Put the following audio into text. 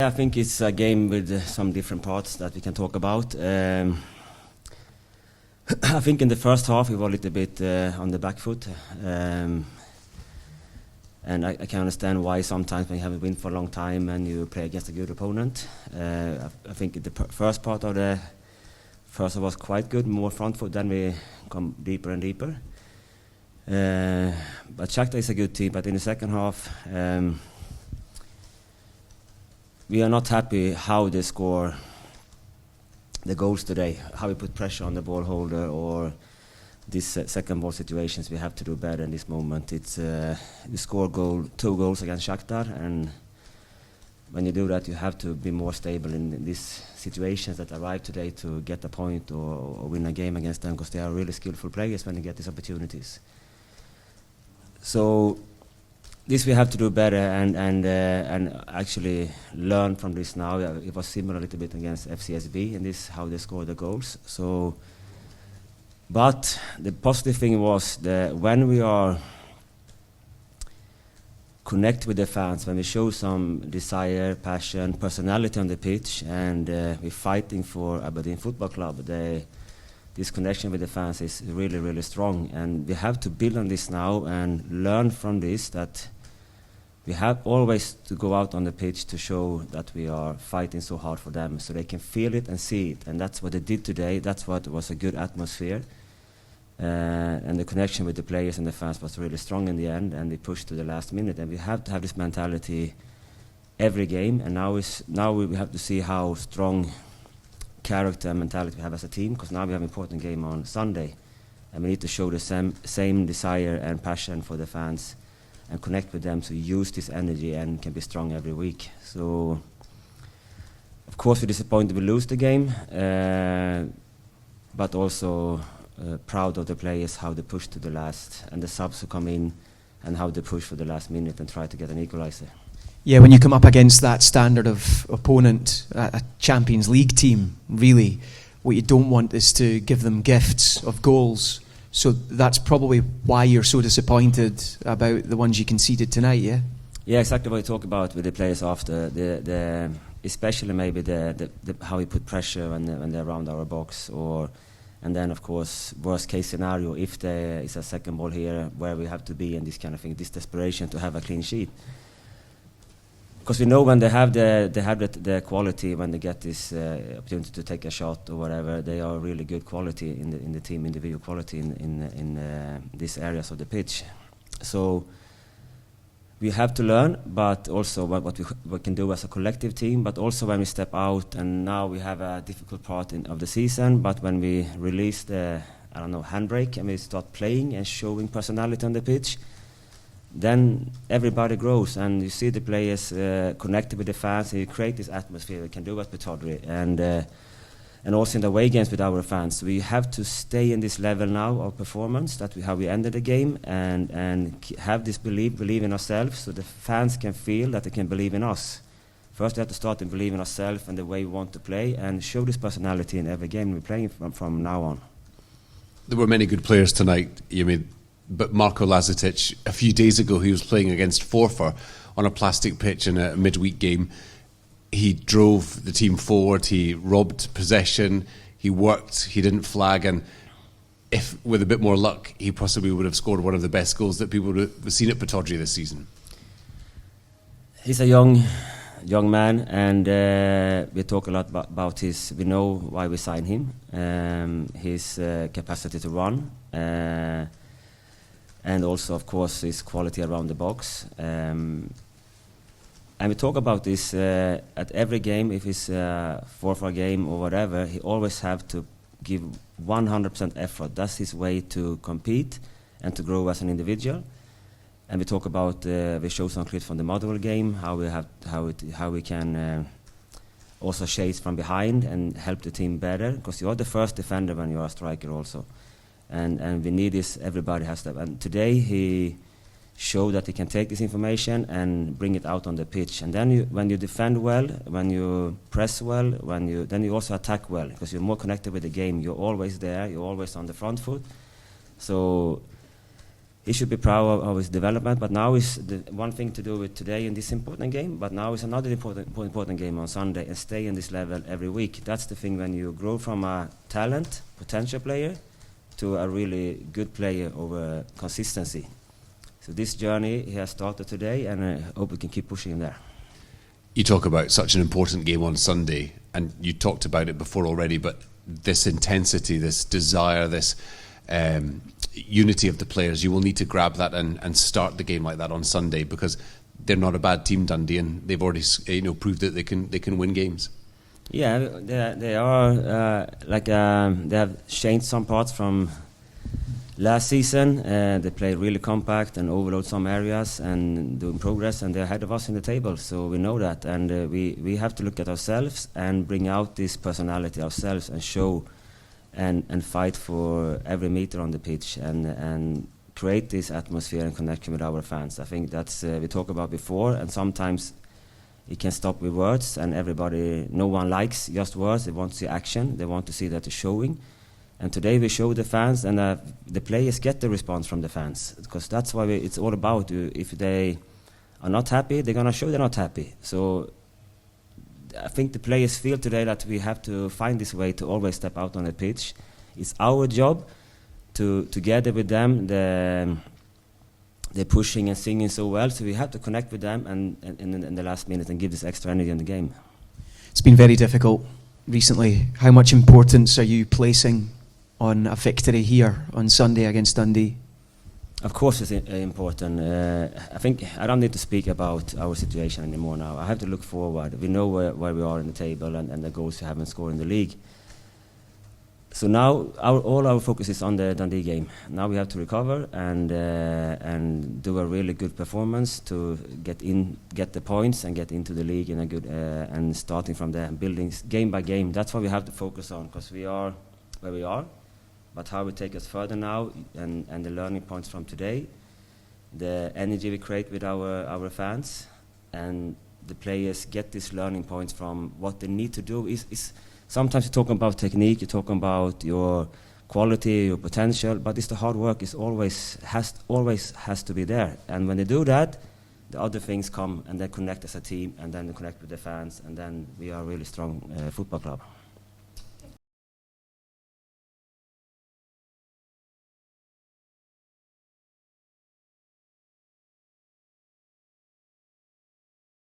I think it's a game with some different parts that we can talk about. I think in the first half we were a little bit on the back foot, and I can understand why sometimes when you have a win for a long time and you play against a good opponent. I think the first part of the first was quite good, more front foot, then we come deeper and deeper. But Shakhtar is a good team, but in the second half we are not happy how they score the goals today, how we put pressure on the ball holder, or these second ball situations. We have to do better in this moment. It's we score 2 goals against Shakhtar, and when you do that you have to be more stable in these situations that arrive today to get a point or win a game against them, because they are really skillful players when they get these opportunities. So this we have to do better and actually learn from this now. It was similar a little bit against FCSB in this, how they score the goals. So, but the positive thing was that when we are connect with the fans, when we show some desire, passion, personality on the pitch, and we're fighting for Aberdeen Football Club, this connection with the fans is really, really strong. And we have to build on this now and learn from this, that we have always to go out on the pitch to show that we are fighting so hard for them, so they can feel it and see it. And that's what they did today. That's what was a good atmosphere. And the connection with the players and the fans was really strong in the end, and they pushed to the last minute. And we have to have this mentality every game. And now we have to see how strong character and mentality we have as a team, because now we have an important game on Sunday, and we need to show the same desire and passion for the fans and connect with them, so use this energy and can be strong every week. So, of course, we're disappointed we lose the game, but also proud of the players, how they push to the last, and the subs who come in and how they push for the last minute and try to get an equaliser. Yeah, when you come up against that standard of opponent, a Champions League team, really, what you don't want is to give them gifts of goals. So that's probably why you're so disappointed about the ones you conceded tonight, yeah? Yeah, exactly what you talk about with the players after. The especially maybe the how we put pressure when they're around our box, and then of course worst case scenario, if there is a second ball here where we have to be, and this kind of thing, this desperation to have a clean sheet. Because we know when they have the quality, when they get this opportunity to take a shot or whatever, they are really good quality in the team, individual quality in these areas of the pitch. So we have to learn, but also what we can do as a collective team, but also when we step out, and now we have a difficult part of the season, but when we release the, handbrake, and we start playing and showing personality on the pitch, then everybody grows, and you see the players connected with the fans, and you create this atmosphere. We can do it with Todri, and also in the away games with our fans. We have to stay in this level now of performance, how we ended the game, and have this believe in ourselves, so the fans can feel that they can believe in us. First we have to start to believe in ourselves and the way we want to play, and show this personality in every game we're playing from now on. There were many good players tonight, but Marko Lazetic, a few days ago, he was playing against Forfar on a plastic pitch in a midweek game. He drove the team forward, he robbed possession, he worked, he didn't flag, and if with a bit more luck, he possibly would have scored one of the best goals that people would have seen at Pittodrie this season. He's a young man, and we talk a lot about we know why we signed him, his capacity to run, and also, of course, his quality around the box. And we talk about this at every game. If it's a Forfar game or whatever, he always have to give 100% effort. That's his way to compete and to grow as an individual. And we talk about, we show some clips from the Motherwell game, how we can also chase from behind and help the team better, because you are the first defender when you are a striker also. And we need this, everybody has that. And today he showed that he can take this information and bring it out on the pitch. And then when you defend well, when you press well, then you also attack well, because you're more connected with the game. You're always there, you're always on the front foot. So he should be proud of his development. But now is the one thing to do with today in this important game. But now is another important game on Sunday, and stay in this level every week. That's the thing when you grow from a talent, potential player, to a really good player over consistency. So this journey he has started today, and I hope we can keep pushing him there. You talk about such an important game on Sunday, and you talked about it before already, but this intensity, this desire, this unity of the players, you will need to grab that and start the game like that on Sunday, because they're not a bad team, Dundee, and they've already proved that they can win games. Yeah, they are they have changed some parts from last season. They play really compact and overload some areas and doing progress, and they're ahead of us in the table, so we know that. And we have to look at ourselves and bring out this personality ourselves and show and fight for every meter on the pitch and create this atmosphere and connection with our fans. I think that's we talked about before, and sometimes it can stop with words, and no one likes just words. They want to see action. They want to see that it's showing. And today we show the fans, and the players get the response from the fans, because that's why it's all about. If they are not happy, they're gonna show they're not happy. So I think the players feel today that we have to find this way to always step out on the pitch. It's our job to together with them. They're pushing and singing so well, so we have to connect with them and in the last minute and give this extra energy in the game. It's been very difficult recently. How much importance are you placing on a victory here on Sunday against Dundee? Of course it's important. I think I don't need to speak about our situation anymore now. I have to look forward. We know where we are in the table and the goals we haven't scored in the league. So now all our focus is on the Dundee game. Now we have to recover and do a really good performance to get the points and get into the league in a good and starting from there and building game by game. That's what we have to focus on, because we are where we are. But how we take us further now and the learning points from today, the energy we create with our fans, and the players get these learning points from what they need to do. Is sometimes you're talking about technique, you're talking about your quality, your potential, but it's the hard work. It always has to be there. And when they do that, the other things come and they connect as a team, and then they connect with the fans, and then we are a really strong football club.